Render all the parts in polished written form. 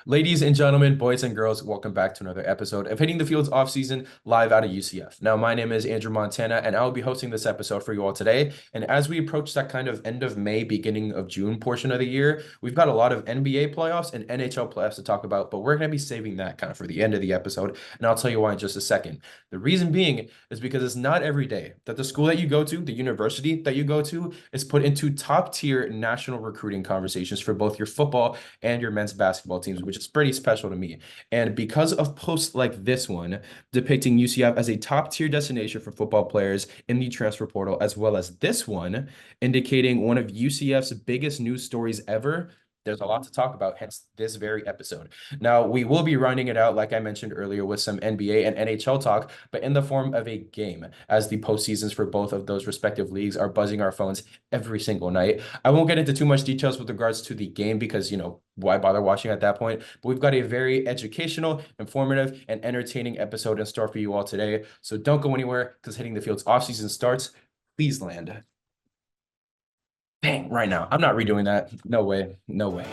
Ladies and gentlemen, boys and girls, welcome back to another episode of Hitting the Fields Offseason live out of UCF. Now, my name is Andrew Montana, and I will be hosting this episode for you all today. And as we approach that kind of end of May, beginning of June portion of the year, we've got a lot of NBA playoffs and NHL playoffs to talk about, but we're going to be saving that kind of for the end of the episode. And I'll tell you why in just a second. The reason being is because it's not every day that the school that you go to, the university that you go to, is put into top tier national recruiting conversations for both your football and your men's basketball teams, which is pretty special to me. And because of posts like this one depicting UCF as a top tier destination for football players in the transfer portal, as well as this one indicating one of UCF's biggest news stories ever, there's a lot to talk about, hence this very episode. Now, we will be running it out, like I mentioned earlier, with some NBA and NHL talk, but in the form of a game, as the postseasons for both of those respective leagues are buzzing our phones every single night. I won't get into too much details with regards to the game because, why bother watching at that point? But we've got a very educational, informative, and entertaining episode in store for you all today. So don't go anywhere because Hitting the Fields offseason starts. Please land. Bang, right now. I'm not redoing that. No way. No way.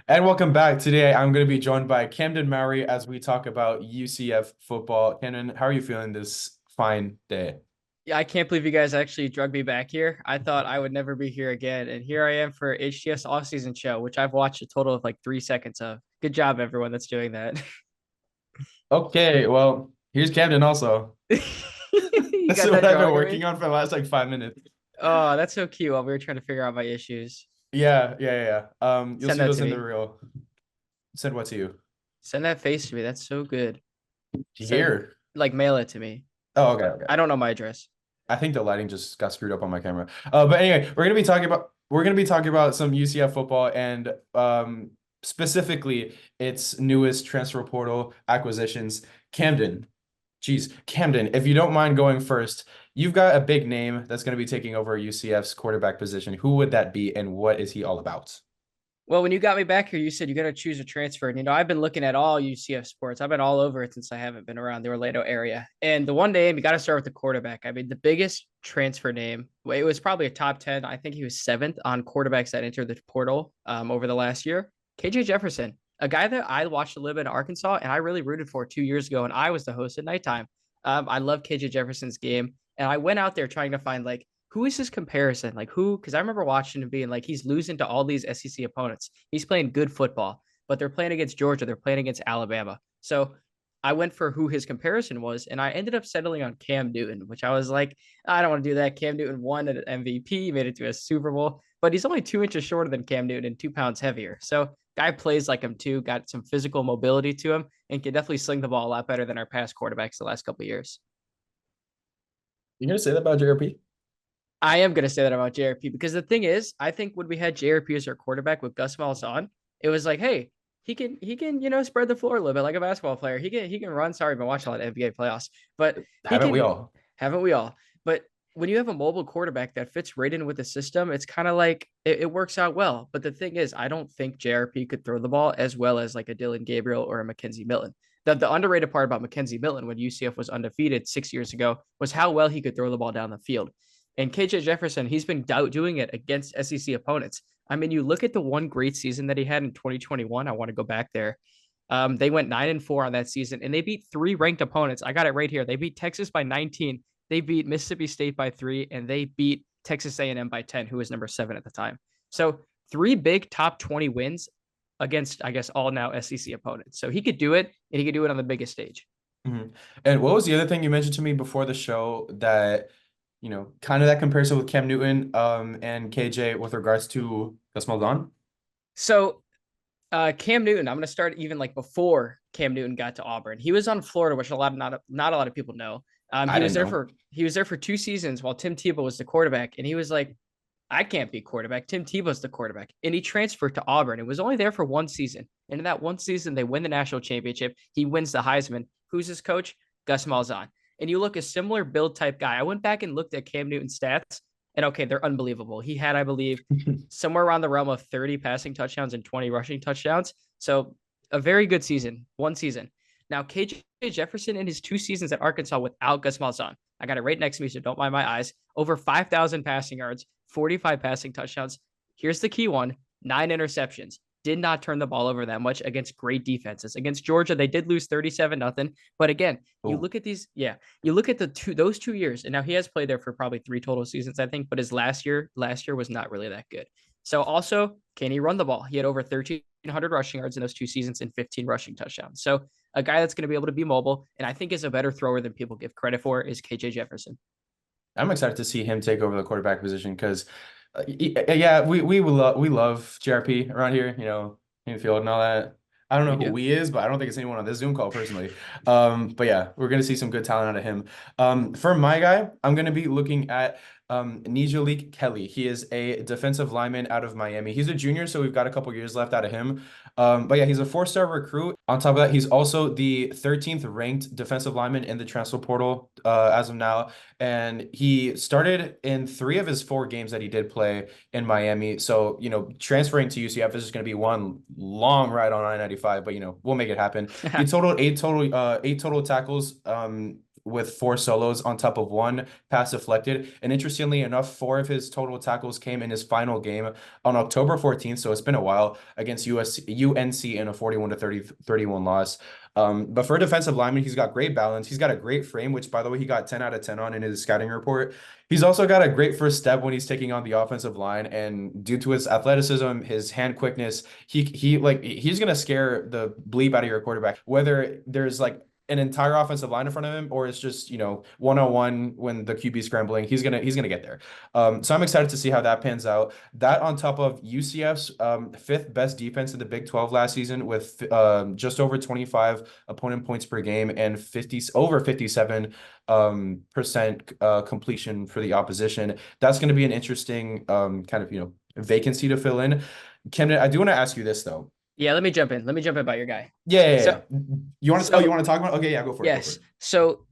And welcome back. Today, I'm going to be joined by Camden Mowery as we talk about UCF football. Camden, how are you feeling this fine day? Yeah, I can't believe you guys actually drug me back here. I thought I would never be here again. And here I am for HTS offseason show, which I've watched a total of like 3 seconds of. Good job, everyone that's doing that. Okay, well, here's Camden also. You This got is that what I've been drawing of working me? on for the last like 5 minutes. Oh, that's so cute while we were trying to figure out my issues. Yeah. You'll Send see that those to in the me. reel. Send what to you? Send that face to me. That's so good. Send Here. like mail it to me. Oh, okay. I don't know my address. I think the lighting just got screwed up on my camera. But anyway, we're gonna be talking about some UCF football and specifically its newest transfer portal acquisitions. Camden. Geez, Camden, if you don't mind going first, you've got a big name that's going to be taking over UCF's quarterback position. Who would that be, and what is he all about? Well, when you got me back here, you said you got to choose a transfer. And, I've been looking at all UCF sports. I've been all over it since I haven't been around the Orlando area. And the one name, you got to start with the quarterback. I mean, the biggest transfer name, well, it was probably a top 10. I think he was seventh on quarterbacks that entered the portal over the last year. KJ Jefferson, a guy that I watched a little bit in Arkansas and I really rooted for 2 years ago. And I was the host at nighttime. I love KJ Jefferson's game. And I went out there trying to find like, who is his comparison? Like who? Because I remember watching him being like, he's losing to all these SEC opponents. He's playing good football, but they're playing against Georgia. They're playing against Alabama. So I went for who his comparison was, and I ended up settling on Cam Newton, which I was like, I don't want to do that. Cam Newton won an MVP, made it to a Super Bowl, but he's only 2 inches shorter than Cam Newton and 2 pounds heavier. So guy plays like him too, got some physical mobility to him, and can definitely sling the ball a lot better than our past quarterbacks the last couple of years. You gonna say that about JRP? I am going to say that about JRP because the thing is, I think when we had JRP as our quarterback with Gus Malzahn, it was like, hey, he can spread the floor a little bit like a basketball player. He can run. Sorry, I've been watching a lot of NBA playoffs, but he Haven't we can. all? Haven't we all? But when you have a mobile quarterback that fits right in with the system, it's kind of like it works out well. But the thing is, I don't think JRP could throw the ball as well as like a Dylan Gabriel or a Mackenzie Milton. The underrated part about Mackenzie Milton when UCF was undefeated 6 years ago was how well he could throw the ball down the field. And KJ Jefferson, he's been doing it against SEC opponents. I mean, you look at the one great season that he had in 2021. I want to go back there. They went 9-4 on that season, and they beat three ranked opponents. I got it right here. They beat Texas by 19. They beat Mississippi State by 3, and they beat Texas A&M by 10, who was number 7 at the time. So 3 big top 20 wins against, I guess, all now SEC opponents. So he could do it, and he could do it on the biggest stage. Mm-hmm. And what was the other thing you mentioned to me before the show that kind of that comparison with Cam Newton and KJ with regards to Gus Malzahn? So Cam Newton, I'm going to start even like before Cam Newton got to Auburn. He was on Florida, which not a lot of people know. I didn't know. He was there for 2 seasons while Tim Tebow was the quarterback, and he was like, I can't be quarterback. Tim Tebow's the quarterback, and he transferred to Auburn. It was only there for 1 season, and in that 1 season, they win the national championship. He wins the Heisman. Who's his coach? Gus Malzahn. And you look a similar build type guy. I went back and looked at Cam Newton's stats, and okay, they're unbelievable. He had, I believe, somewhere around the realm of 30 passing touchdowns and 20 rushing touchdowns. So a very good season, 1 season. Now, KJ Jefferson in his 2 seasons at Arkansas without Gus Malzahn, I got it right next to me, so don't mind my eyes. Over 5,000 passing yards, 45 passing touchdowns. Here's the key one: 9 interceptions. Did not turn the ball over that much against great defenses. Against Georgia, they did lose 37-0. But again, you Oh, look at you look at those 2 years, and now he has played there for probably 3 total seasons, I think. But his last year was not really that good. So also, can he run the ball? He had over 1,300 rushing yards in those 2 seasons and 15 rushing touchdowns. So a guy that's going to be able to be mobile, and I think is a better thrower than people give credit for, is KJ Jefferson. I'm excited to see him take over the quarterback position because, yeah, we love JRP around here, in the field and all that. I don't know We who do. we is, but I don't think it's anyone on this Zoom call personally. But yeah, we're gonna see some good talent out of him. For my guy, I'm gonna be looking at Nijalik Kelly. He is a defensive lineman out of Miami. He's a junior, so we've got a couple years left out of him. But yeah, he's a 4-star recruit. On top of that, he's also the 13th ranked defensive lineman in the transfer portal as of now. And he started in 3 of his 4 games that he did play in Miami. So, transferring to UCF is just going to be one long ride on I-95, but, we'll make it happen. He totaled eight total tackles, with 4 solos on top of 1 pass deflected. And interestingly enough, 4 of his total tackles came in his final game on October 14th. So it's been a while, against UNC in a 41-31 loss. But for a defensive lineman, he's got great balance. He's got a great frame, which, by the way, he got 10 out of 10 on in his scouting report. He's also got a great first step when he's taking on the offensive line, and due to his athleticism, his hand quickness, he's gonna scare the bleep out of your quarterback. Whether there's like an entire offensive line in front of him, or it's just, 1-on-1 when the QB scrambling, he's gonna get there. So I'm excited to see how that pans out. That on top of UCF's 5th best defense in the Big 12 last season, with just over 25 opponent points per game and over 57 percent completion for the opposition. That's going to be an interesting kind of vacancy to fill in. Camden, I do want to ask you this though. Yeah, let me jump in. Let me jump in about your guy. Yeah. So, You want to? Oh, so you want to talk about? Okay, yeah, go for it. Go for yes. it. So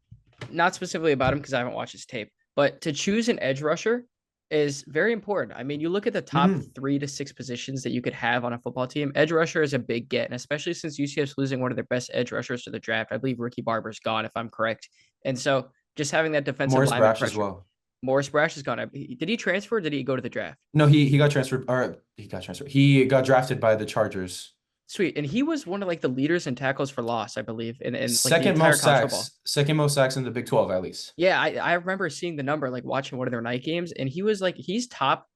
not specifically about him because I haven't watched his tape, but to choose an edge rusher is very important. I mean, you look at the top 3 to 6 positions that you could have on a football team. Edge rusher is a big get, and especially since UCF's losing one of their best edge rushers to the draft. I believe Ricky Barber's gone, if I'm correct. And so just having that defensive Morris lineman Brash as pressure. well. Morris Brash is gone. Did he transfer or did he go to the draft? No, he got transferred, or he got transferred. He got drafted by the Chargers. Sweet. And he was one of like the leaders in tackles for loss, I believe, in like the Second entire most college football. sacks. Second most sacks in the Big 12, at least. Yeah, I remember seeing the number, like watching one of their night games, and he was like, he's top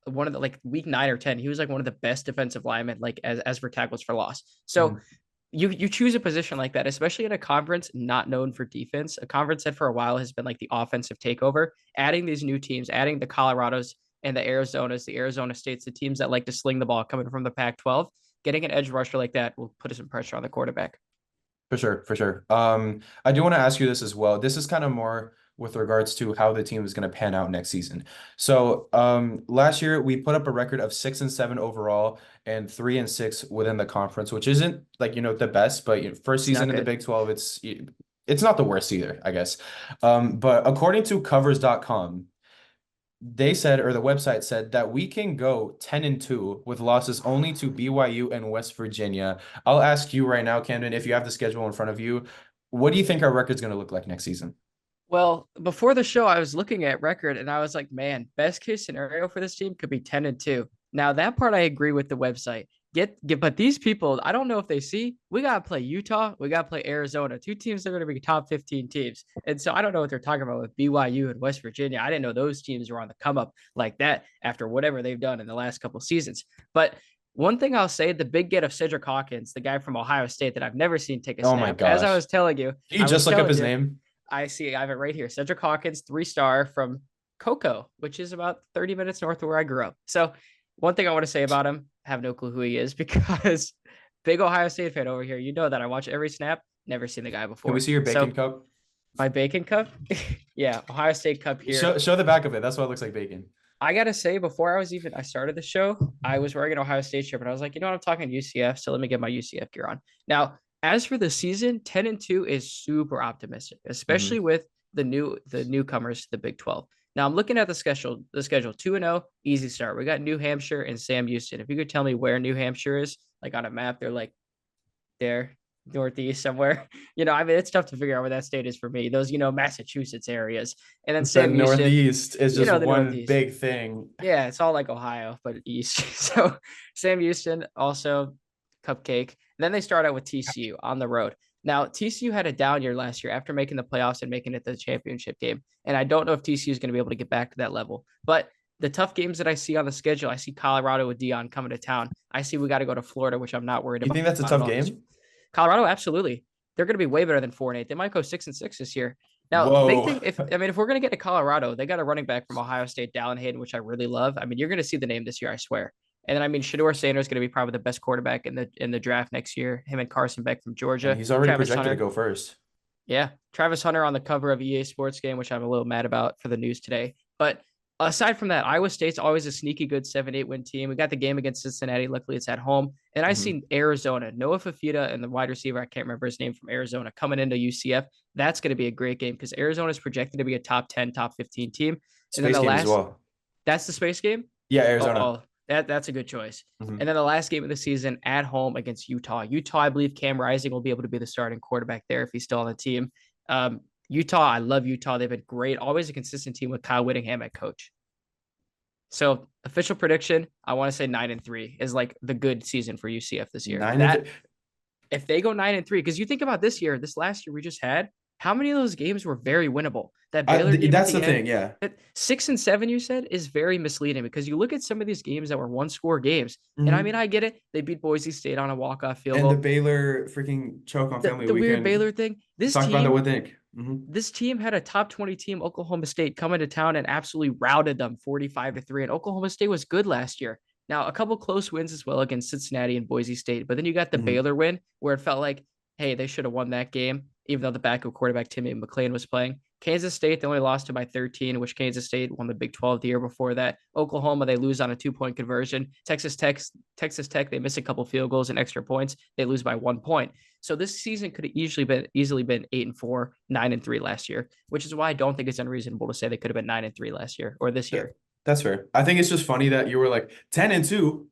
one of the like week 9 or 10. He was like one of the best defensive linemen, like as for tackles for loss. So you choose a position like that, especially in a conference not known for defense, a conference that for a while has been like the offensive takeover, adding these new teams, adding the Colorados and the Arizonas, the Arizona States, the teams that like to sling the ball coming from the Pac-12, getting an edge rusher like that will put some pressure on the quarterback. For sure, for sure. I do want to ask you this as well. This is kind of more with regards to how the team is going to pan out next season. So, last year we put up a record of 6-7 overall and 3-6 within the conference, which isn't like, the best, but first season in the Big 12, it's not the worst either, I guess. But according to covers.com, they said, or the website said, that we can go 10-2 with losses only to BYU and West Virginia. I'll ask you right now, Camden, if you have the schedule in front of you, what do you think our record's going to look like next season? Well, before the show, I was looking at record and I was like, man, best case scenario for this team could be 10-2. Now that part I agree with the website. But these people, I don't know if they see, we gotta play Utah, we gotta play Arizona, 2 teams that are gonna be top 15 teams. And so I don't know what they're talking about with BYU and West Virginia. I didn't know those teams were on the come up like that after whatever they've done in the last couple seasons. But one thing I'll say, the big get of Cedric Hawkins, the guy from Ohio State that I've never seen take a Oh my snap. As I gosh. was telling you, Did you just look up his name? I have it right here. Cedric Hawkins, 3-star from Cocoa, which is about 30 minutes north of where I grew up. So one thing I want to say about him, I have no clue who he is because big Ohio State fan over here. You know that I watch every snap, never seen the guy before. Can we see your bacon cup? My bacon cup? Yeah, Ohio State cup here. Show the back of it. That's why it looks like bacon. I gotta say, before I started the show, I was wearing an Ohio State shirt, but I was like, you know what, I'm talking UCF, so let me get my UCF gear on. Now, as for the season, 10-2 is super optimistic, especially with the newcomers to the Big 12. Now I'm looking at the schedule 2-0, easy start. We got New Hampshire and Sam Houston. If you could tell me where New Hampshire is, like on a map, they're like there. Northeast somewhere. I mean, it's tough to figure out where that state is for me. Those, Massachusetts areas. And then The Sam Houston, Northeast is just the one Northeast. big thing. Yeah, it's all like Ohio, but east. So Sam Houston, also cupcake. Then they start out with TCU on the road. Now, TCU had a down year last year after making the playoffs and making it the championship game. And I don't know if TCU is going to be able to get back to that level. But the tough games that I see on the schedule, I see Colorado with Dion coming to town. I see we got to go to Florida, which I'm not worried You about think that's a at tough all. game? Colorado, absolutely. They're going to be way better than 4-8. They might go 6-6 this year. Now, big Whoa. thing, if we're going to get to Colorado, they got a running back from Ohio State, Dallin Hayden, which I really love. I mean, you're going to see the name this year, I swear. And then, I mean, Shedeur Sanders is going to be probably the best quarterback in the draft next year. Him and Carson Beck from And Georgia. he's already Travis projected Hunter. to go first. Yeah, Travis Hunter on the cover of EA Sports Game, which I'm a little mad about for the news today. But aside from that, Iowa State's always a sneaky good 7-8 win team. We got the game against Cincinnati. Luckily, it's at home. And I seen Arizona, Noah Fafita and the wide receiver, I can't remember his name, from Arizona, coming into UCF. That's going to be a great game because Arizona is projected to be a top 10, top 15 team. And then Space game as well. That's the space game? Yeah, Arizona. Oh, that's a good choice. And then the last game of the season at home against Utah. Utah, I believe Cam Rising will be able to be the starting quarterback there if he's still on the team. Utah, I love Utah. They've been great. Always a consistent team with Kyle Whittingham at coach. So official prediction, I want to say 9-3 is like the good season for UCF this year. If they go 9-3, because you think about this last year we just had, how many of those games were very winnable? That Baylor game that's the thing, yeah. 6-7, you said, is very misleading because you look at some of these games that were one-score games, and I mean, I get it. They beat Boise State on a walk-off field goal. And the Baylor freaking choke on family the weekend. Weird Baylor thing. Talk about that, what think? This team had a top 20 team, Oklahoma State, come into town and absolutely routed them 45-3. And Oklahoma State was good last year. Now, a couple close wins as well against Cincinnati and Boise State. But then you got the Baylor win where it felt like, hey, they should have won that game, even though the backup quarterback Timmy McClain was playing. Kansas State, they only lost to by 13, which Kansas State won the Big 12 the year before that. Oklahoma, they lose on a 2-point conversion. Texas Tech, they miss a couple field goals and extra points. They lose by 1 point. So this season could have easily been 8-4, 9-3 last year, which is why I don't think it's unreasonable to say they could have been 9-3 last year or this year. That's fair. I think it's just funny that you were like 10-2.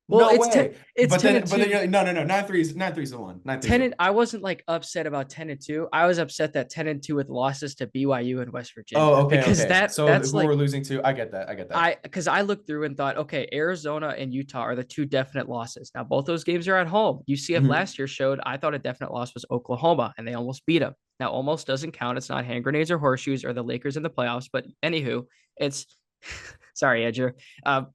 Well, no way. But then you're like, no. 9-3 is the one. 9-3. I wasn't like upset about 10-2. I was upset that 10-2 with losses to BYU and West Virginia. Oh, okay. Because okay. that's who like, we're losing to. I get that. Because I looked through and thought, okay, Arizona and Utah are the two definite losses. Now, both those games are at home. UCF last year showed I thought a definite loss was Oklahoma, and they almost beat them. Now, almost doesn't count. It's not hand grenades or horseshoes or the Lakers in the playoffs. But anywho, it's sorry, Edger.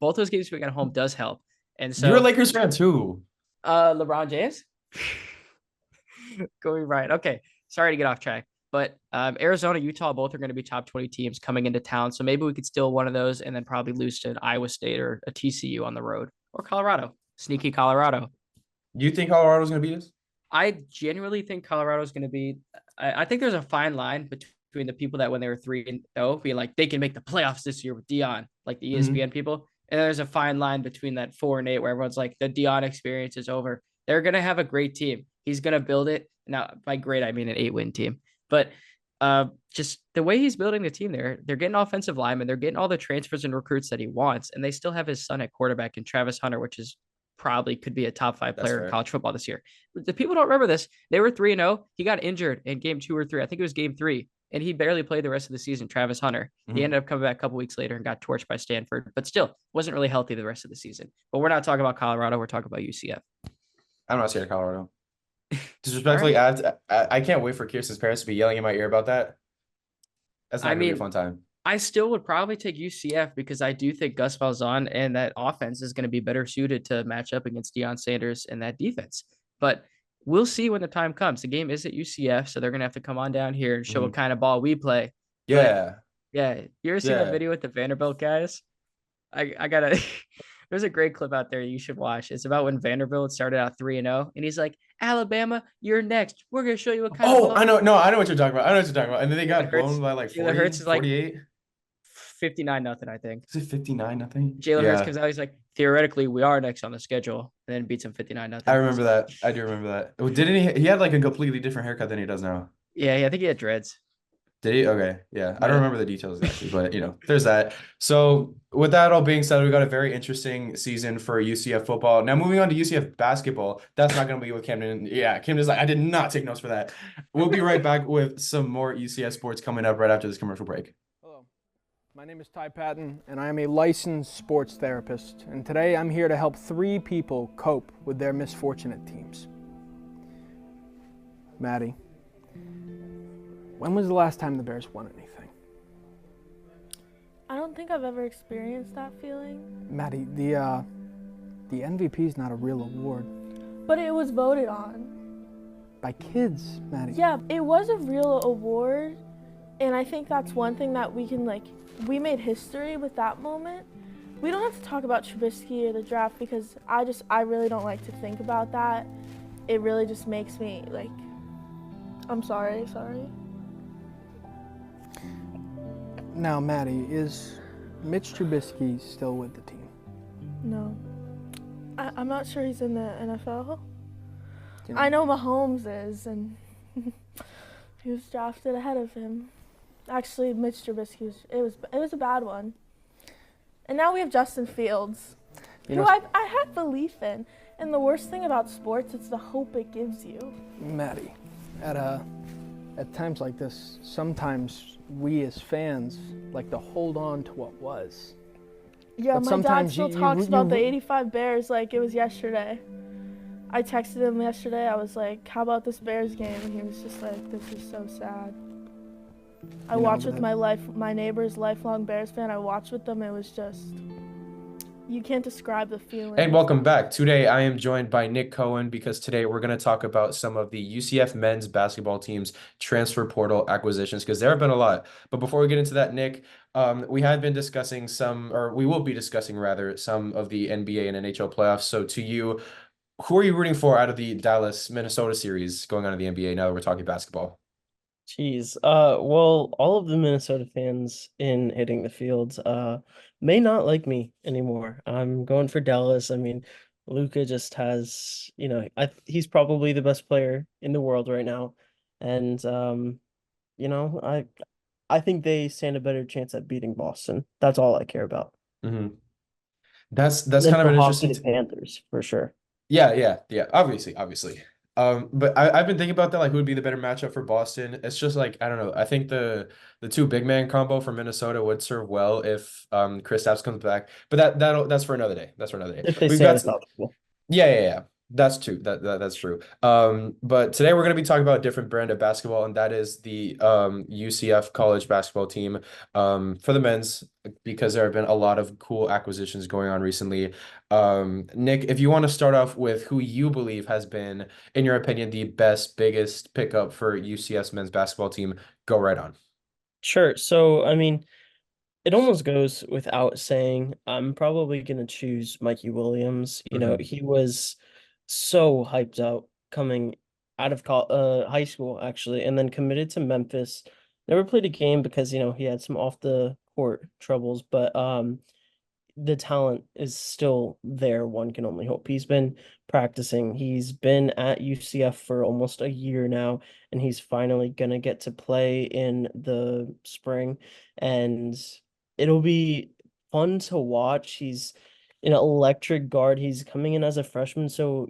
Both those games being at home does help. And so you're a Lakers fan too. LeBron James. Going right. Okay. Sorry to get off track. But Arizona, Utah, both are going to be top 20 teams coming into town. So maybe we could steal one of those and then probably lose to an Iowa State or a TCU on the road or Colorado. Sneaky Colorado. You think Colorado's going to beat us? I genuinely think Colorado's going to be. I think there's a fine line between the people that when they were 3-0 being like they can make the playoffs this year with Dion, like the ESPN people. And there's a fine line between that 4-8 where everyone's like the Dion experience is over. They're going to have a great team. He's going to build it. Now, by great, I mean an 8-win team. But just the way he's building the team there, they're getting offensive linemen. They're getting all the transfers and recruits that he wants. And they still have his son at quarterback in Travis Hunter, which is probably could be a top 5 player in college football this year. The people don't remember this. They were 3-0. He got injured in game 2 or 3. I think it was game 3. And he barely played the rest of the season, Travis Hunter. He ended up coming back a couple weeks later and got torched by Stanford, but still wasn't really healthy the rest of the season. But we're not talking about Colorado. We're talking about UCF. I'm not scared of Colorado. Disrespectfully, I can't wait for Kirsten's parents to be yelling in my ear about that. That's not going to be a fun time. I still would probably take UCF because I do think Gus Malzahn and that offense is going to be better suited to match up against Deion Sanders and that defense. But we'll see when the time comes. The game is at UCF, so they're going to have to come on down here and show what kind of ball we play. Yeah. But, yeah. You ever seen that video with the Vanderbilt guys? I got to – there's a great clip out there you should watch. It's about when Vanderbilt started out 3-0, and he's like, Alabama, you're next. We're going to show you what kind of ball. I know. No, I know what you're talking about. And then they got blown by like 40, Hurts is like 48. 59-0, I think. Is it 59-0? Jalen Hurts comes out. He's like, theoretically, we are next on the schedule, and then beats him 59-0. I remember that. I do remember that. Didn't he? He had like a completely different haircut than he does now. Yeah, I think he had dreads. Did he? Okay, yeah. I don't Yeah. remember the details exactly, but there's that. So with that all being said, we got a very interesting season for UCF football. Now moving on to UCF basketball. That's not going to be with Camden. Yeah, Camden's like, I did not take notes for that. We'll be right back with some more UCF sports coming up right after this commercial break. Hello, my name is Ty Patton, and I am a licensed sports therapist. And today I'm here to help 3 people cope with their misfortunate teams. Maddie, when was the last time the Bears won anything? I don't think I've ever experienced that feeling. Maddie, the MVP is not a real award. But it was voted on. By kids, Maddie. Yeah, it was a real award. And I think that's one thing that we can, we made history with that moment. We don't have to talk about Trubisky or the draft because I really don't like to think about that. It really just makes me, I'm sorry. Now, Maddie, is Mitch Trubisky still with the team? No. I'm not sure he's in the NFL. You I know Mahomes is, and he was drafted ahead of him. Actually, Mitch Trubisky, it was a bad one. And now we have Justin Fields, who I have belief in. And the worst thing about sports, it's the hope it gives you. Maddie, at times like this, sometimes we as fans like to hold on to what was. Yeah, But my dad sometimes still you- talks you- about the you- 85 Bears like it was yesterday. I texted him yesterday. I was like, how about this Bears game? And he was just like, this is so sad. I watched with my neighbor's lifelong Bears fan. I watched with them. It was just, you can't describe the feeling. And welcome back. Today I am joined by Nick Cohen because today we're going to talk about some of the UCF men's basketball team's transfer portal acquisitions because there have been a lot. But before we get into that, Nick, we have been discussing we will be discussing rather, some of the NBA and NHL playoffs. So to you, who are you rooting for out of the Dallas-Minnesota series going on in the NBA now that we're talking basketball? Jeez. Well, all of the Minnesota fans in hitting the fields may not like me anymore. I'm going for Dallas. I mean, Luka just has, he's probably the best player in the world right now. And I think they stand a better chance at beating Boston. That's all I care about. Mm-hmm. That's And then kind of for an hockey, interesting. the Panthers, for sure. Yeah. Obviously. But I've been thinking about that, like who would be the better matchup for Boston. It's just like, I don't know. I think the two big man combo for Minnesota would serve well if Kristaps comes back. But that's for another day. That's for another day. If they We've say got it's optimal. yeah. That's true. That's true. But today we're going to be talking about a different brand of basketball, and that is the UCF college basketball team for the men's, because there have been a lot of cool acquisitions going on recently. Nick, if you want to start off with who you believe has been, in your opinion, the biggest pickup for UCF's men's basketball team, go right on. Sure. So, I mean, it almost goes without saying, I'm probably going to choose Mikey Williams. He was so hyped out coming out of high school, actually, and then committed to Memphis. Never played a game because, he had some off the court troubles, but the talent is still there. One can only hope. He's been practicing. He's been at UCF for almost a year now, and he's finally gonna get to play in the spring, and it'll be fun to watch. He's an electric guard. He's coming in as a freshman, so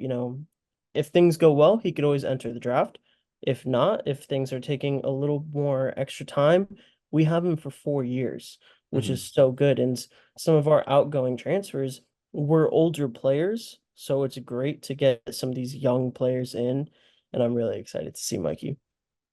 if things go well, he could always enter the draft. If not, if things are taking a little more extra time, we have him for 4 years, which is so good. And some of our outgoing transfers were older players, so it's great to get some of these young players in, and I'm really excited to see Mikey.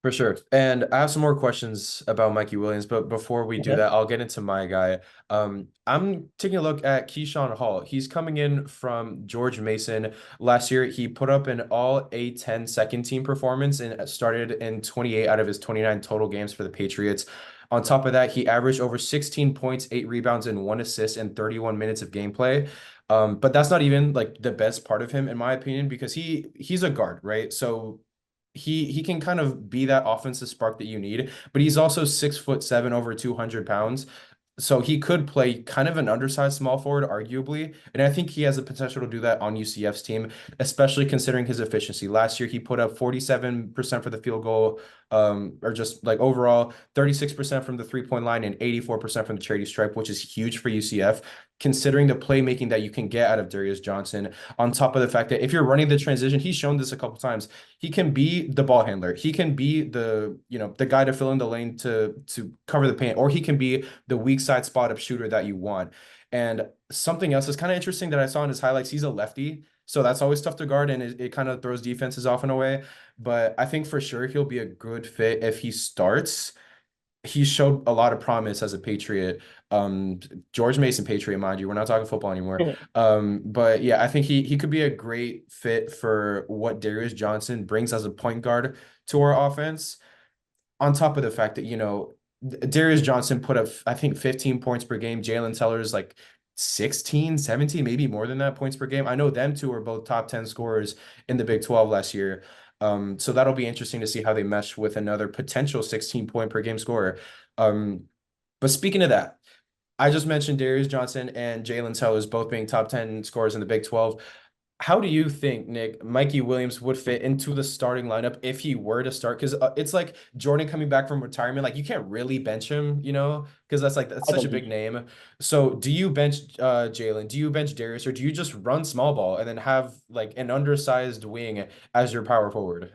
For sure. And I have some more questions about Mikey Williams, but before we do Okay. that, I'll get into my guy. I'm taking a look at Keyshawn Hall. He's coming in from George Mason. Last year, he put up an all A10 second team performance and started in 28 out of his 29 total games for the Patriots. On top of that, he averaged over 16 points, 8 rebounds, and 1 assist in 31 minutes of gameplay. But that's not even like the best part of him, in my opinion, because he's a guard, right? So he can kind of be that offensive spark that you need, but he's also 6'7", over 200 pounds. So he could play kind of an undersized small forward, arguably. And I think he has the potential to do that on UCF's team, especially considering his efficiency. Last year, he put up 47% for the field goal, or just like overall, 36% from the three-point line and 84% from the charity stripe, which is huge for UCF, considering the playmaking that you can get out of Darius Johnson. On top of the fact that if you're running the transition, he's shown this a couple times. He can be the ball handler. He can be the guy to fill in the lane to cover the paint, or he can be the weak side spot up shooter that you want. And something else is kind of interesting that I saw in his highlights. He's a lefty, so that's always tough to guard, and it kind of throws defenses off in a way. But I think for sure he'll be a good fit if he starts. He showed a lot of promise as a Patriot. George Mason Patriot, mind you. We're not talking football anymore. But yeah, I think he could be a great fit for what Darius Johnson brings as a point guard to our offense. On top of the fact that, Darius Johnson put up, I think, 15 points per game. Jalen Teller's like 16, 17, maybe more than that points per game. I know them two are both top 10 scorers in the Big 12 last year. So that'll be interesting to see how they mesh with another potential 16-point per game scorer. But speaking of that, I just mentioned Darius Johnson and Jalen Tellers both being top 10 scorers in the Big 12. How do you think, Nick, Mikey Williams would fit into the starting lineup if he were to start? Because it's like Jordan coming back from retirement. Like, you can't really bench him, because that's such a big name. So do you bench Jalen? Do you bench Darius? Or do you just run small ball and then have like an undersized wing as your power forward?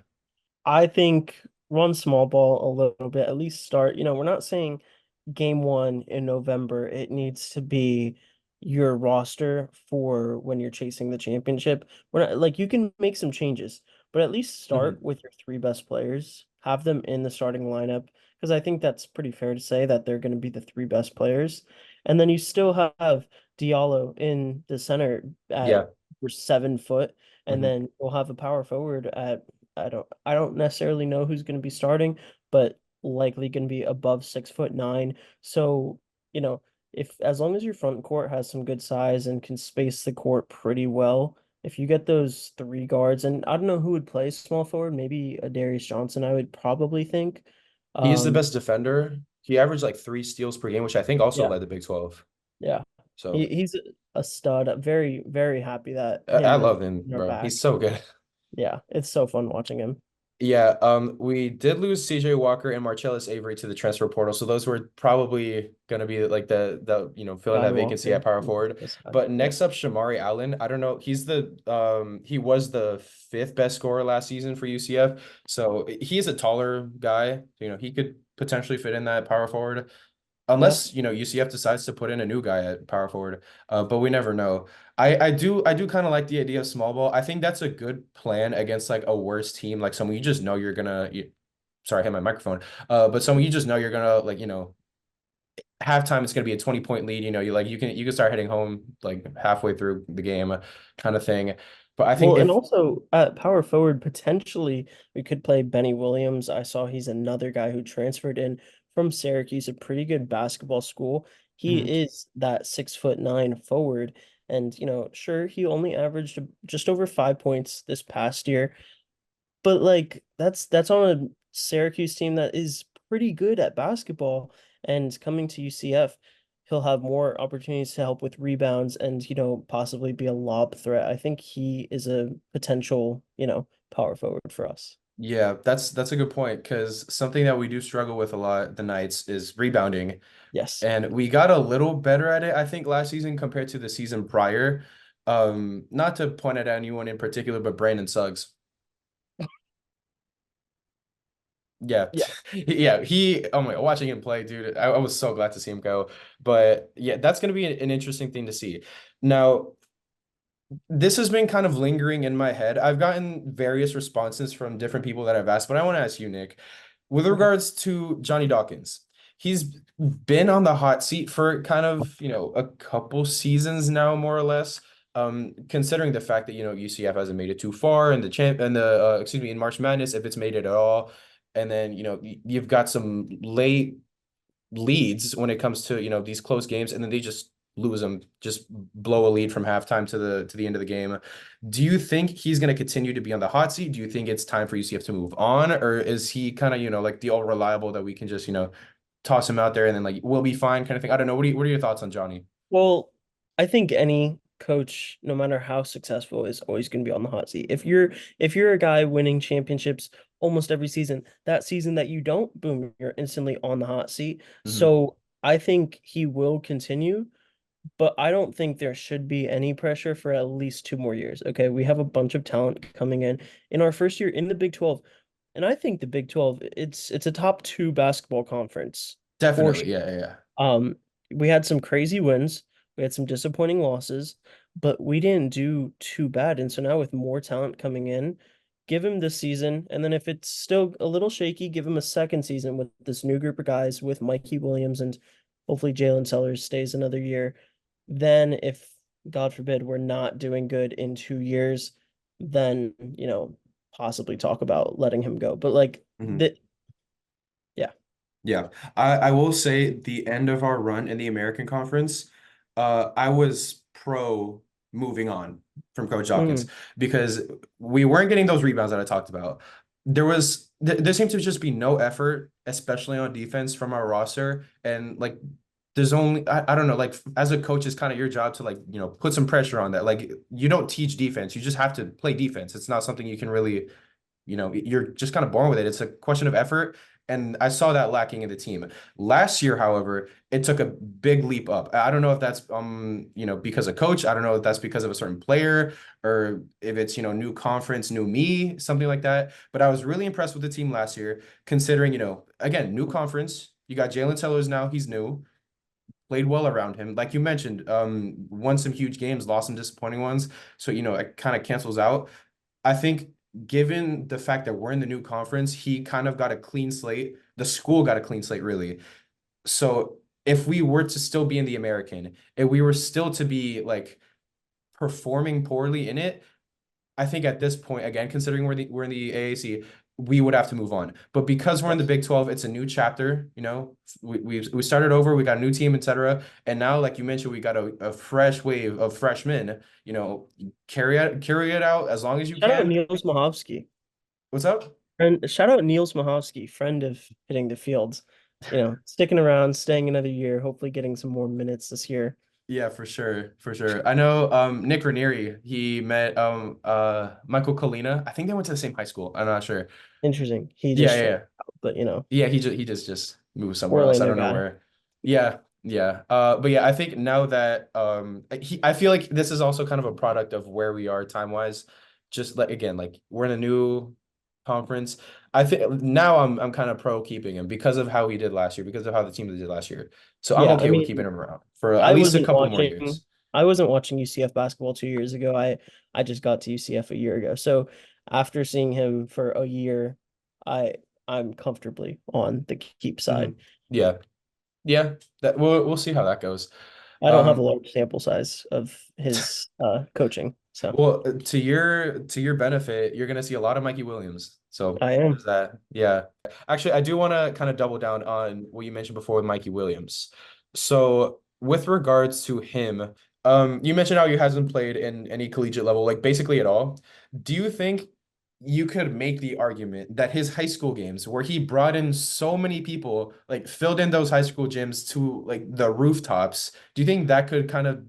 I think run small ball a little bit, at least start. We're not saying game one in November, it needs to be your roster for when you're chasing the championship. We're not like, you can make some changes, but at least start with your three best players, have them in the starting lineup, because I think that's pretty fair to say that they're going to be the three best players. And then you still have Diallo in the center at for 7 foot, and then we'll have a power forward at I don't necessarily know who's going to be starting, but likely going to be above 6'9". So, if as long as your front court has some good size and can space the court pretty well, if you get those three guards, and I don't know who would play small forward, maybe a Darius Johnson, I would probably think. He's the best defender. He averaged like 3 steals per game, which I think also led the Big 12. Yeah. So he's a stud. I'm very, very happy that I love him, bro. back. He's so good. Yeah, it's so fun watching him. Yeah, we did lose CJ Walker and Marcellus Avery to the transfer portal, so those were probably gonna be like the filling that vacancy at power forward. But next up, Shamari Allen. I don't know. He was the 5th best scorer last season for UCF, so he's a taller guy. He could potentially fit in that power forward. Unless, UCF decides to put in a new guy at power forward, but we never know. I do kind of like the idea of small ball. I think that's a good plan against like a worse team, like someone you just know you're gonna. Sorry, I hit my microphone. But someone you just know you're gonna halftime it's gonna be a 20-point lead. You can start heading home like halfway through the game, kind of thing. But I think and also at power forward, potentially we could play Benny Williams. I saw he's another guy who transferred in from Syracuse, a pretty good basketball school. He is that 6'9" forward. And, sure, he only averaged just over 5 points this past year. But like that's on a Syracuse team that is pretty good at basketball. And coming to UCF, he'll have more opportunities to help with rebounds and, possibly be a lob threat. I think he is a potential, power forward for us. Yeah, that's a good point, because something that we do struggle with a lot, the Knights, is rebounding. Yes. And we got a little better at it, I think, last season compared to the season prior. Not to point at anyone in particular, but Brandon Suggs. Yeah. Yeah. Watching him play, dude, I was so glad to see him go. But yeah, that's going to be an interesting thing to see. Now, this has been kind of lingering in my head. I've gotten various responses from different people that I've asked, but I want to ask you, Nick, with regards to Johnny Dawkins. He's been on the hot seat for kind of, a couple seasons now, more or less. Considering the fact that, UCF hasn't made it too far in in March Madness, if it's made it at all. And then, you've got some late leads when it comes to, these close games, and then they just lose them, just blow a lead from halftime to the end of the game. Do you think he's going to continue to be on the hot seat? Do you think it's time for UCF to move on? Or is he kind of, like the all reliable that we can just, toss him out there and then like we'll be fine kind of thing? I don't know. What are your thoughts on Johnny? Well, I think any coach, no matter how successful, is always going to be on the hot seat. If you're a guy winning championships almost every season, that season that you don't, boom, you're instantly on the hot seat. Mhm. So I think he will continue, but I don't think there should be any pressure for at least 2 more years. Okay, we have a bunch of talent coming in our first year in the Big 12, and I think the Big 12, it's a top two basketball conference for Definitely. sure. Yeah, yeah, yeah. Um, we had some crazy wins, we had some disappointing losses, but we didn't do too bad. And so now with more talent coming in, give him this season, and then if it's still a little shaky, give him a second season with this new group of guys with Mikey Williams and hopefully Jalen Sellers stays another year. Then if God forbid we're not doing good in 2 years, then possibly talk about letting him go. But like Mhm. yeah. Yeah, I will say the end of our run in the American Conference, I was pro moving on from Coach Dawkins Mhm. because we weren't getting those rebounds that I talked about. There seemed to just be no effort, especially on defense from our roster, and like there's only I don't know, like as a coach, it's kind of your job to like put some pressure on that. Like you don't teach defense, you just have to play defense. It's not something you can really you're just kind of born with it. It's a question of effort. And I saw that lacking in the team. Last year, however, it took a big leap up. I don't know if that's because of coach. I don't know if that's because of a certain player or if it's, new conference, new me, something like that. But I was really impressed with the team last year, considering, again, new conference. You got Jalen Sellers now, he's new, played well around him. Like you mentioned, won some huge games, lost some disappointing ones. So, it kind of cancels out. I think given the fact that we're in the new conference, he kind of got a clean slate. The school got a clean slate, really. So if we were to still be in the American, if we were still to be like performing poorly in it, I think at this point, again, considering we're in the AAC, we would have to move on. But because we're in the Yes. Big 12, it's a new chapter, we started over, we got a new team, etc. And now, like you mentioned, we got a fresh wave of freshmen, carry it out as long as you Shout out can. Niels Mahovsky. What's up? And shout out Niels Mahovsky, friend of hitting the fields. Sticking around, staying another year, hopefully getting some more minutes this year. Yeah, for sure, for sure. I know Nick Ranieri, he met Michael Colina. I think they went to the same high school. I'm not sure. Interesting. He Yeah, just yeah, transferred yeah. out, but Yeah, he just moved somewhere else. I Orlando don't know guy. where. Yeah, yeah. But yeah, I think now that I feel like this is also kind of a product of where we are time-wise. Just like again, like we're in a new conference. I think now I'm kind of pro keeping him because of how he did last year, because of how the team did last year. So I'm Yeah, I okay with keeping mean, him around for at I least a wasn't couple more watching years. I wasn't watching UCF basketball 2 years ago. I just got to UCF a year ago. So after seeing him for a year, I I'm comfortably on the keep side. Mhm. Yeah. Yeah. That we'll see how that goes. I don't have a Um, large sample size of his coaching, so Well, to your benefit, you're gonna see a lot of Mikey Williams. So I there's am. that. Yeah. Actually, I do want to kind of double down on what you mentioned before with Mikey Williams. So with regards to him, you mentioned how he hasn't played in any collegiate level, like basically at all. Do you think you could make the argument that his high school games, where he brought in so many people, like filled in those high school gyms to like the rooftops, do you think that could kind of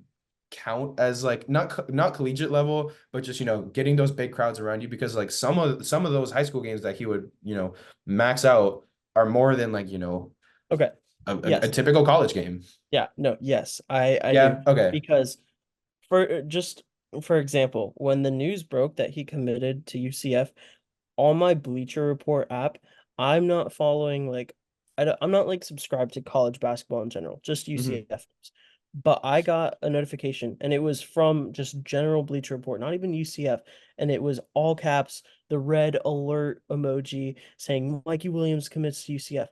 count as like not collegiate level, but just getting those big crowds around you because like some of those high school games that he would max out are more than like Okay. a Yes. typical college game. Yeah. No. Yes. I do Yeah. Okay. because just for example, when the news broke that he committed to UCF, on my Bleacher Report app, I'm not following like I'm not like subscribed to college basketball in general, just Hmm. UCF news. But I got a notification and it was from just general Bleacher Report, not even UCF, and it was all caps, the red alert emoji saying Mikey Williams commits to UCF.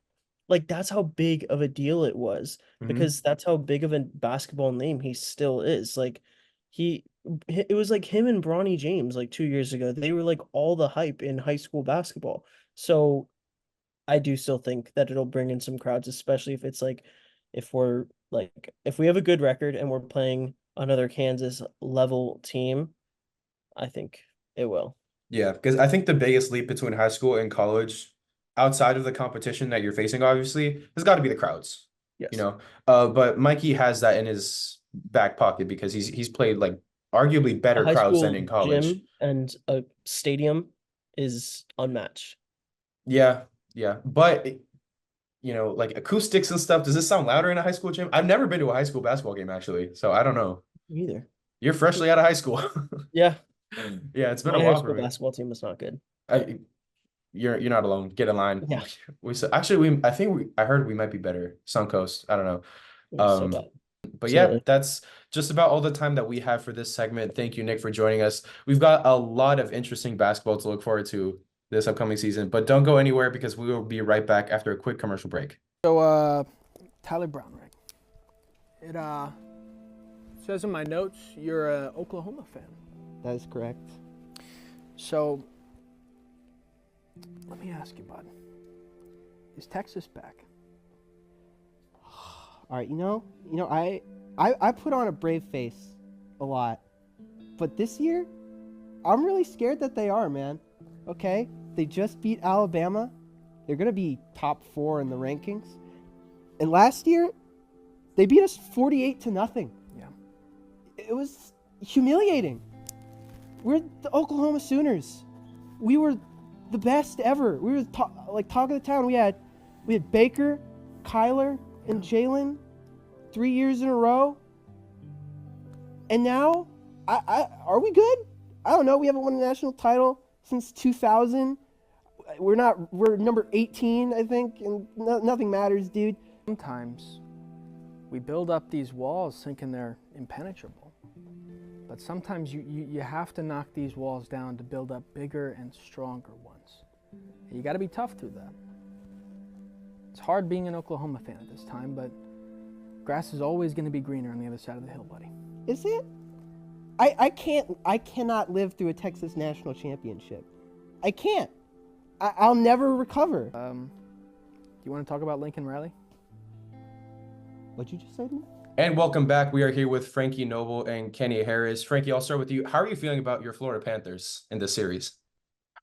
Like that's how big of a deal it was Hmm. because that's how big of a basketball name he still is. Like he it was like him and Bronny James like 2 years ago. They were like all the hype in high school basketball. So I do still think that it'll bring in some crowds, especially if it's like if we have a good record and we're playing another Kansas level team, I think it will. Yeah, because I think the biggest leap between high school and college outside of the competition that you're facing, obviously, has got to be the crowds. Yes. You know, but Mikey has that in his back pocket because he's played like arguably A better high crowds school than in college. gym and a stadium is unmatched. Yeah, yeah. But you know, like acoustics and stuff, does this sound louder in a high school gym? I've never been to a high school basketball game actually, so I don't know. Either. You're freshly out of high school. Yeah. Yeah, it's been My a high while for school me. basketball team was not good. You're not alone. Get in line. Yeah. I heard we might be better. Suncoast. I don't know. It was so bad. But yeah, Absolutely. that's just about all the time that we have for this segment. Thank you, Nick, for joining us. We've got a lot of interesting basketball to look forward to this upcoming season, but don't go anywhere because we will be right back after a quick commercial break. So, Tyler Brown, right? It says in my notes you're a Oklahoma fan. That is correct. So, let me ask you, bud. Is Texas back? All right, I put on a brave face a lot, but this year, I'm really scared that they are, man. Okay, they just beat Alabama. They're gonna be top 4 in the rankings. And last year, they beat us 48-0. Yeah. It was humiliating. We're the Oklahoma Sooners. We were the best ever. We were talk of the town. We had Baker, Kyler, and Jalen 3 years in a row. And now, are we good? I don't know. We haven't won a national title since 2000. We're number 18, I think, and nothing matters, dude. Sometimes we build up these walls thinking they're impenetrable. But sometimes you have to knock these walls down to build up bigger and stronger ones. And you got to be tough through that. It's hard being an Oklahoma fan at this time, but grass is always going to be greener on the other side of the hill, buddy. Is it? I cannot live through a Texas national championship. I can't. I'll never recover. Do you want to talk about Lincoln Riley? What'd you just say to me? And welcome back. We are here with Frankie Noble and Kenny Harris. Frankie, I'll start with you. How are you feeling about your Florida Panthers in this series?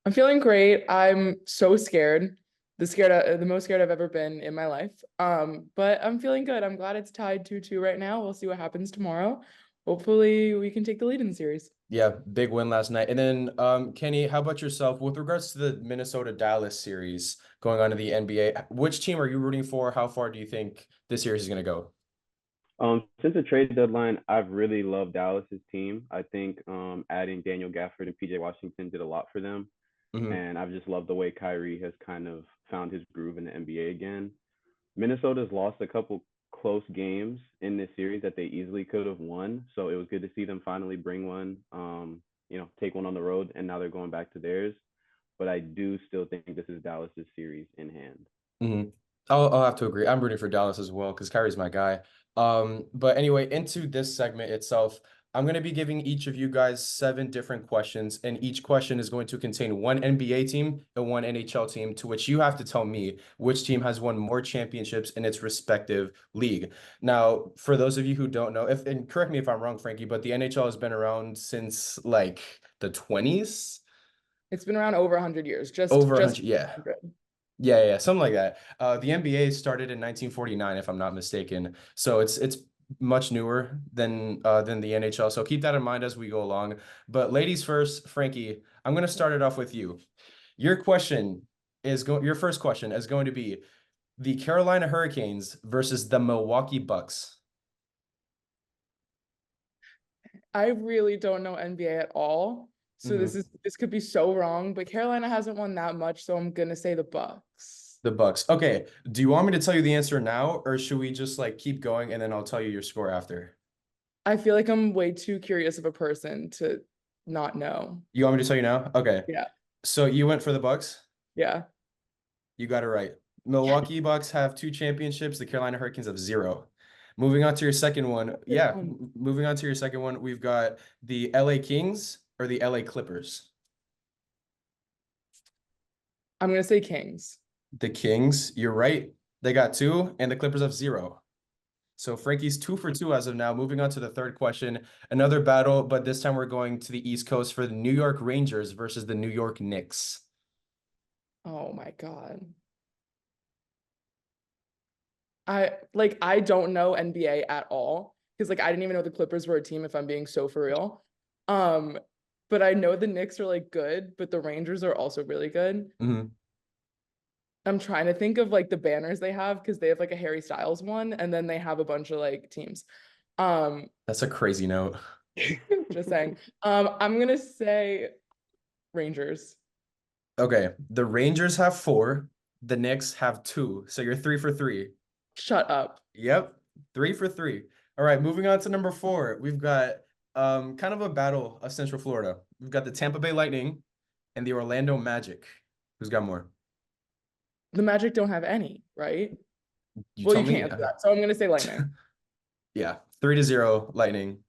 I'm feeling great. I'm so scared. The most scared I've ever been in my life. But I'm feeling good. I'm glad it's tied 2-2 right now. We'll see what happens tomorrow. Hopefully we can take the lead in the series. Yeah, big win last night. And then Kenny, how about yourself with regards to the Minnesota-Dallas series going on to the NBA? Which team are you rooting for? How far do you think this series is going to go? Since the trade deadline, I've really loved Dallas's team. I think adding Daniel Gafford and PJ Washington did a lot for them. Mm-hmm. And I've just loved the way Kyrie has kind of found his groove in the NBA again. Minnesota's lost a couple close games in this series that they easily could have won. So it was good to see them finally bring one, take one on the road, and now they're going back to theirs. But I do still think this is Dallas's series in hand. Mm-hmm. I'll have to agree. I'm rooting for Dallas as well because Kyrie's my guy. But anyway, into this segment itself, I'm going to be giving each of you guys 7 different questions, and each question is going to contain one NBA team and one NHL team, to which you have to tell me which team has won more championships in its respective league. Now, for those of you who don't know, and correct me if I'm wrong, Frankie, but the NHL has been around since like the 20s? It's been around over 100 years. Over 100, yeah. 100. Yeah, something like that. The NBA started in 1949, if I'm not mistaken. So it's much newer than the NHL. So keep that in mind as we go along. But ladies first, Frankie, I'm going to start it off with you. Your first question is going to be the Carolina Hurricanes versus the Milwaukee Bucks. I really don't know NBA at all. So this could be so wrong, but Carolina hasn't won that much, so I'm gonna say the Bucks. The Bucks. Okay. Do you want me to tell you the answer now, or should we just like keep going and then I'll tell you your score after? I feel like I'm way too curious of a person to not know. You want me to tell you now? Okay. Yeah. So you went for the Bucks? Yeah. You got it right. Milwaukee Bucks have 2 championships. The Carolina Hurricanes have 0. Moving on to your second one. Yeah. Moving on to your second one, we've got the LA Kings or the LA Clippers. I'm going to say Kings. The Kings, you're right. They got 2, and the Clippers have 0. So Frankie's 2 for 2 as of now. Moving on to the third question. Another battle, but this time we're going to the East Coast for the New York Rangers versus the New York Knicks. Oh my God. I don't know NBA at all because like I didn't even know the Clippers were a team, if I'm being so for real. But I know the Knicks are like good, but the Rangers are also really good. Mm-hmm. I'm trying to think of like the banners they have because they have like a Harry Styles one, and then they have a bunch of like teams. That's a crazy note. Just saying. I'm gonna say Rangers. Okay, the Rangers have 4, the Knicks have 2, so you're 3 for 3. Shut up. Yep, 3 for 3. All right, moving on to number 4. We've got kind of a battle of Central Florida. We've got the Tampa Bay Lightning and the Orlando Magic. Who's got more? The Magic don't have any, right? You Well, tell you me. can't answer that, so I'm gonna say Lightning. Yeah, 3-0 Lightning.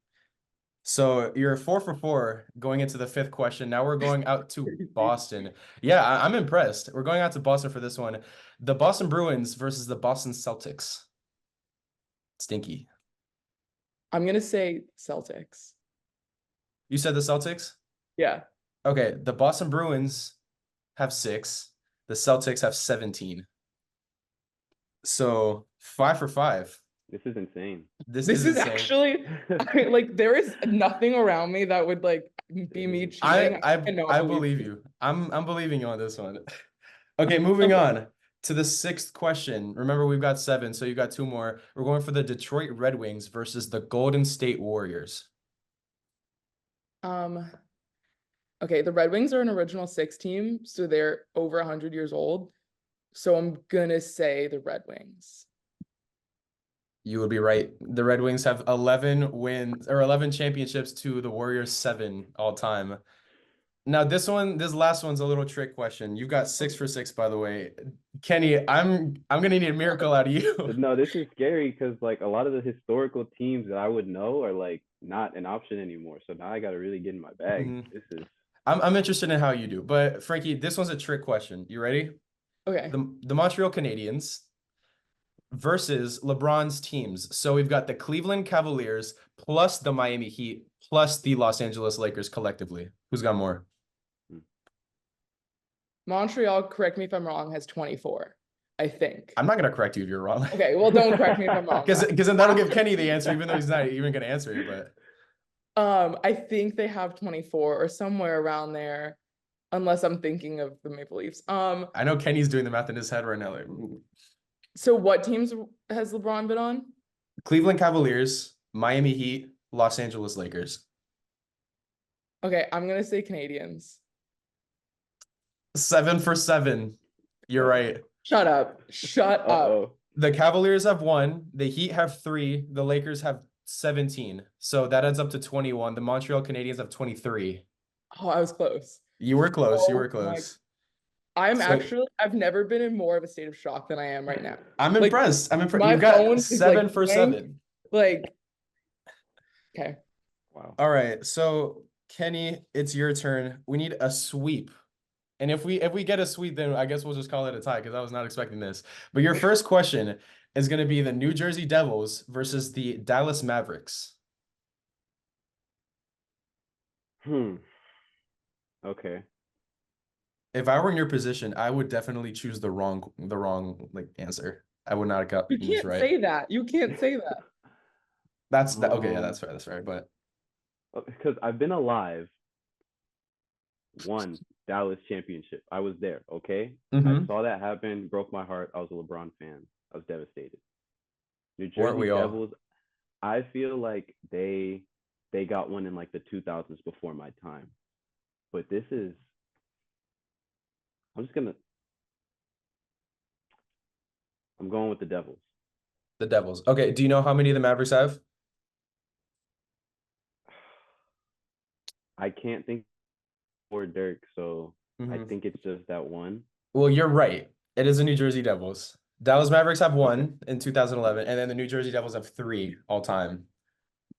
So you're 4 for 4 going into the 5th question. Now we're going out to Boston. Yeah, I'm impressed. We're going out to Boston for this one. The Boston Bruins versus the Boston Celtics. Stinky. I'm gonna say Celtics. You said the Celtics? Yeah. Okay, the Boston Bruins have 6. The Celtics have 17. So 5 for 5. This is insane. This This is is insane. actually like there is nothing around me that would like be me cheating. I cannot believe this. you. I'm believing you on this one. Okay, moving Okay. on to the 6th question. Remember, we've got 7, so you got 2 more. We're going for the Detroit Red Wings versus the Golden State Warriors. Okay, the Red Wings are an original 6 team, so they're over 100 years old. So I'm gonna say the Red Wings. You would be right. The Red Wings have 11 wins or 11 championships to the Warriors 7 all time. Now this last one's a little trick question. You got 6 for 6, by the way. Kenny, I'm gonna need a miracle out of you. No, this is scary because like a lot of the historical teams that I would know are like not an option anymore. So now I got to really get in my bag. Mhm. This is. I'm interested in how you do, but Franki, this one's a trick question. You ready? Okay. The Montreal Canadiens versus LeBron's teams. So we've got the Cleveland Cavaliers plus the Miami Heat plus the Los Angeles Lakers collectively. Who's got more? Montreal, correct me if I'm wrong, has 24, I think. I'm not gonna correct you if you're wrong. Okay, well, don't correct me if I'm wrong. Because then that'll give Kenny the answer, even though he's not even gonna answer it. But I think they have 24 or somewhere around there, unless I'm thinking of the Maple Leafs. I know Kenny's doing the math in his head right now. Like, So what teams has LeBron been on? Cleveland Cavaliers, Miami Heat, Los Angeles Lakers. Okay, I'm gonna say Canadians. 7 for 7. You're right. Shut up. Shut up. Uh-oh. The Cavaliers have 1, the Heat have 3, the Lakers have 17. So that adds up to 21. The Montreal Canadiens have 23. Oh, I was close. You were close. You Oh were close. I've never been in more of a state of shock than I am right now. I'm Like, impressed. I'm impressed. my You got phone is, 7 like, for blank. 7. Like, okay. Wow. All right. So Kenny, it's your turn. We need a sweep. And if we get a sweep, then I guess we'll just call it a tie because I was not expecting this. But your first question is going to be the New Jersey Devils versus the Dallas Mavericks. Okay. If I were in your position, I would definitely choose the wrong like answer. I would not have got You this can't right. say that. You can't say that. That's that. Okay, yeah, that's fair. That's fair. But Because I've been alive. Won Dallas championship. I was there. Okay. I saw that happen. Broke my heart. I was a LeBron fan. I was devastated. New Weren't Jersey we all? Devils. I feel like they got one in like the 2000s before my time. But this is. I'm going with the Devils. the Devils. Okay. Do you know how many the Mavericks have? I can't think for Dirk, so I think it's just that one. Well, you're right. It is the New Jersey Devils. Dallas Mavericks have 1 in 2011, and then the New Jersey Devils have 3 all time.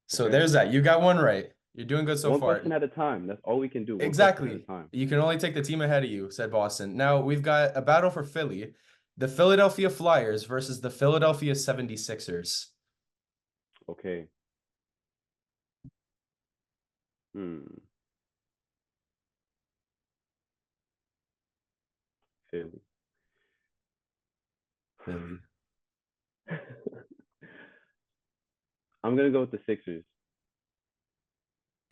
So Okay. there's that. You got one right. You're doing good so One far. question at a time. That's all we can do. One question Exactly. at a time. You can only take the team ahead of you, said Boston. Now we've got a battle for Philly. The Philadelphia Flyers versus the Philadelphia 76ers. Okay. Philly. Philly. I'm gonna go with the Sixers.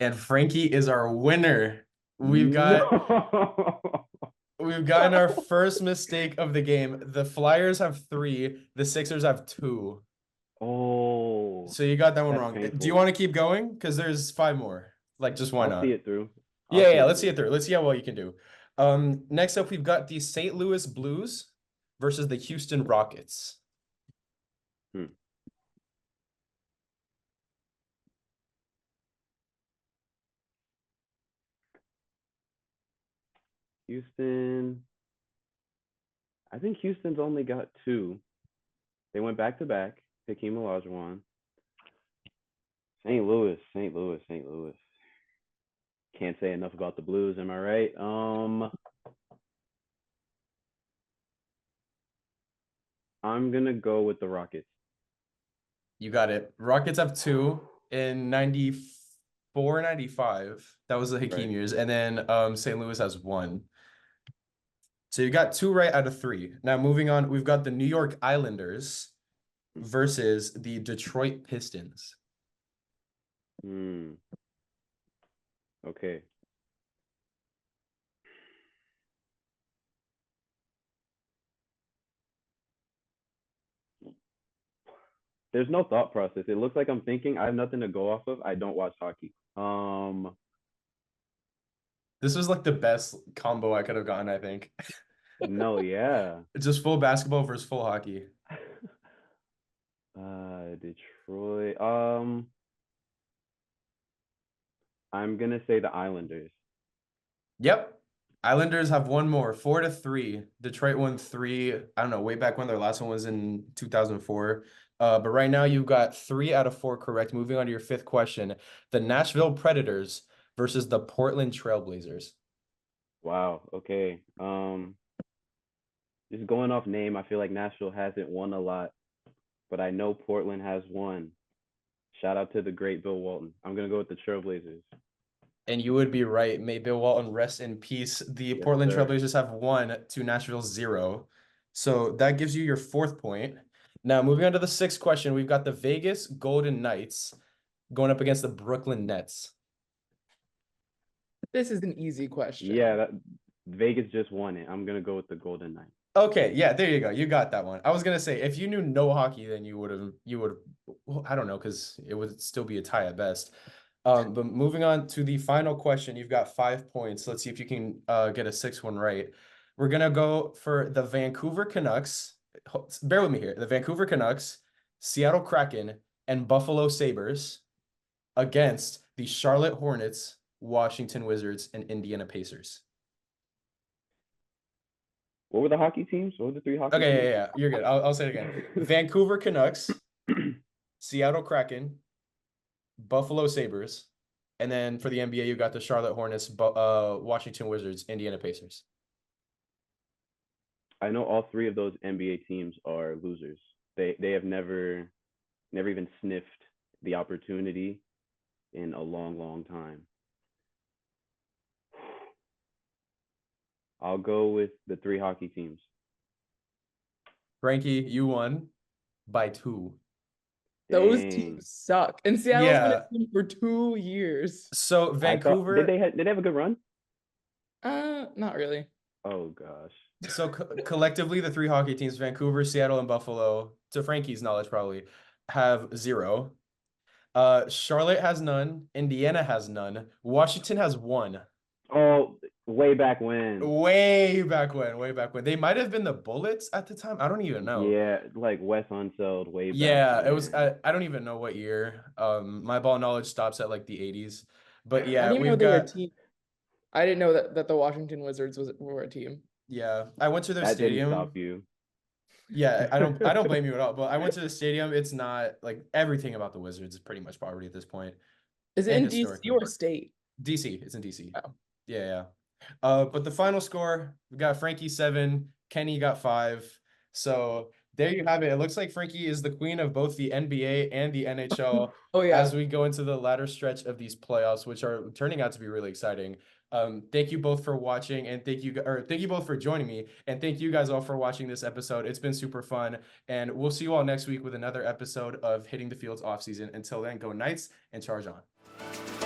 And Frankie is our winner. We've No. gotten our first mistake of the game. The Flyers have 3, the Sixers have 2. Oh, So you got that one that's wrong. Do you painful. want to keep going? Because there's 5 more. Like, just why I'll not? see it through. Yeah, let's see it through. Let's see how well you can do. Next up, we've got the St. Louis Blues versus the Houston Rockets. Houston. I think Houston's only got 2. They went back to back. Hakeem Olajuwon. St. Louis. Can't say enough about the Blues. Am I right? I'm gonna go with the Rockets. You got it. Rockets have 2 in 94, 95. That was the Hakeem years. And then St. Louis has 1. So you got 2 right out of 3. Now moving on, we've got the New York Islanders versus the Detroit Pistons. Okay. There's no thought process. It looks like I'm thinking. I have nothing to go off of. I don't watch hockey. This was like the best combo I could have gotten, I think. No, yeah. Just full basketball versus full hockey. Detroit. I'm gonna say the Islanders. Yep. Islanders have 1 more, 4-3. Detroit won 3. I don't know, way back when their last one was in 2004. But right now you've got 3 out of 4 correct. Moving on to your 5th question. The Nashville Predators versus the Portland Trailblazers. Wow. Okay. Just going off name, I feel like Nashville hasn't won a lot, but I know Portland has won. Shout out to the great Bill Walton. I'm gonna go with the Trailblazers. And you would be right. May Bill Walton rest in peace. The Portland Trailblazers have 1 to Nashville's 0. So that gives you your 4th point. Now, moving on to the 6th question, we've got the Vegas Golden Knights going up against the Brooklyn Nets. This is an easy question. Yeah, Vegas just won it. I'm gonna go with the Golden Knights. Okay, yeah, there you go. You got that one. I was gonna say if you knew no hockey, then you would have. Well, I don't know, because it would still be a tie at best. But moving on to the final question, you've got 5 points. Let's see if you can get a 6th one right. We're gonna go for the Vancouver Canucks. Bear with me here. The Vancouver Canucks, Seattle Kraken, and Buffalo Sabres against the Charlotte Hornets, Washington Wizards, and Indiana Pacers. What were the hockey teams? What were the 3 hockey teams? Okay, yeah, you're good. I'll say it again. Vancouver Canucks, Seattle Kraken, Buffalo Sabres, and then for the NBA, you got the Charlotte Hornets, Washington Wizards, Indiana Pacers. I know all 3 of those NBA teams are losers. They have never even sniffed the opportunity in a long time. I'll go with the 3 hockey teams. Frankie, you won by 2. Those Dang. teams suck. And Seattle's been for 2 years. So Vancouver, did they have a good run? Not really. Oh gosh. So collectively, the 3 hockey teams, Vancouver, Seattle, and Buffalo, to Frankie's knowledge probably, have 0. Charlotte has none. Indiana has none. Washington has 1. Oh, way back when. Way back when. They might have been the Bullets at the time. I don't even know. Yeah, like Wes Unseld way back. Yeah, it was. I don't even know what year. My ball knowledge stops at like the 80s. But yeah, I didn't even know we've they were a got. team. I didn't know that the Washington Wizards were a team. Yeah, I went to their That stadium. didn't stop you. Yeah, I don't blame you at all. But I went to the stadium. It's not like everything about the Wizards is pretty much poverty at this point. Is it And in DC historically. or state? DC. It's in DC. Oh. Yeah. But the final score, we got Frankie 7, Kenny got 5. So there you have it. It looks like Frankie is the queen of both the NBA and the NHL Oh yeah. as we go into the latter stretch of these playoffs, which are turning out to be really exciting. Thank you both for watching, and thank you both for joining me, and thank you guys all for watching this episode. It's been super fun, and we'll see you all next week with another episode of Hitting the Fields Offseason. Until then, go Knights and charge on.